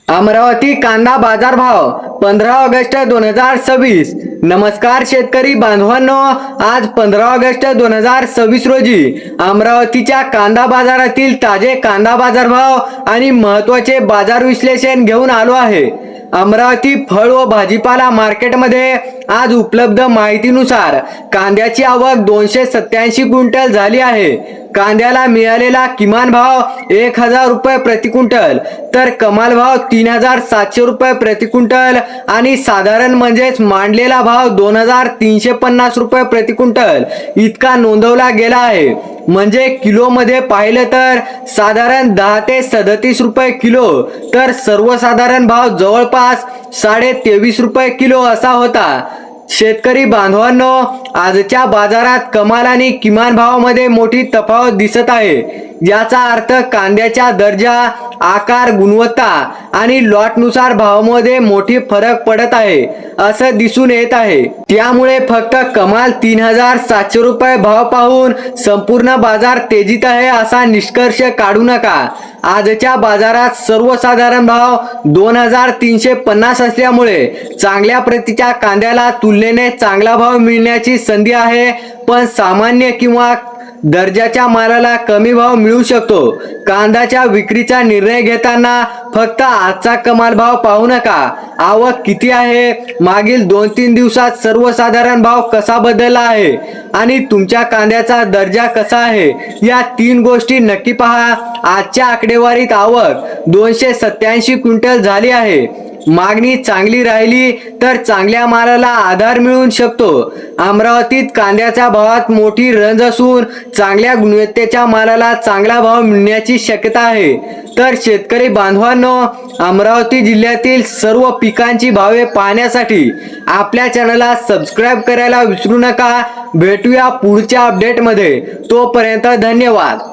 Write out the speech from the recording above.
अमरावती कांदा बाजार भाव 15 ऑगस्ट 2026। नमस्कार शेतकरी बांधवांनो, आज 15 ऑगस्ट 2026 रोजी अमरावतीच्या कांदा बाजारातील ताजे कांदा बाजार भाव आणि महत्त्वाचे बाजार विश्लेषण घेऊन आलो आहे। अमरावती फळ व भाजीपाला मार्केटमध्ये आज उपलब्ध माहितीनुसार कांद्याची आवक 287 क्विंटल झाली आहे। कांद्याला मिळालेला किमान भाव 1000 रुपये प्रति क्विंटल, तर कमाल भाव 3700 रुपये प्रति क्विंटल आणि साधारण म्हणजेच मांडलेला भाव 2350 रुपये प्रति क्विंटल इतका नोंदवला गेला आहे। म्हणजे किलो मध्ये पाहिलं तर साधारण 10 ते 37 रुपये किलो, तर सर्वसाधारण भाव जवळपास 23.5 रुपये किलो असा होता। शेतकरी बांधवांनो, आजच्या बाजारात कमाल आणि किमान भावामध्ये मोठी तफावत दिसत आहे। याचा अर्थ कांद्याच्या दर्जा, आकार, गुणवत्ता आणि लॉटनुसार भावामध्ये मोठी फरक पडत आहे असं दिसून येत आहे। त्यामुळे फक्त कमाल 3700 रुपये भाव पाहून संपूर्ण बाजार तेजीत आहे असा निष्कर्ष काढू नका। आजच्या बाजारात सर्वसाधारण भाव 2350 असल्यामुळे चांगल्या प्रतीच्या कांद्याला तुलनेने चांगला भाव मिळण्याची संधी आहे, पण सामान्य किंवा दर्जाच्या मालाला कमी भाव मिळू शकतो। कांद्याच्या विक्रीचा निर्णय घेताना फक्त आजचा कमाल भाव पाहू नका, आवक किती आहे, मागील 2-3 दिवसात सर्वसाधारण भाव कसा बदलला आहे आणि तुमच्या कांद्याचा दर्जा कसा आहे, या 3 गोष्टी नक्की पहा। आजच्या आकडेवारीत आवक 287 क्विंटल झाली आहे। मागणी चांगली राहिली तर चांगल्या मालाला आधार मिळू शकतो। अमरावतीत कांद्याच्या भावात मोठी रंज असून चांगल्या गुणवत्तेच्या मालाला चांगला भाव मिळण्याची शक्यता आहे। तर शेतकरी बांधवांनो, अमरावती जिल्ह्यातील सर्व पिकांची भावे पाहण्यासाठी आपल्या चॅनलला सबस्क्राइब करायला विसरू नका। भेटूया पुढच्या अपडेटमध्ये, तोपर्यंत धन्यवाद।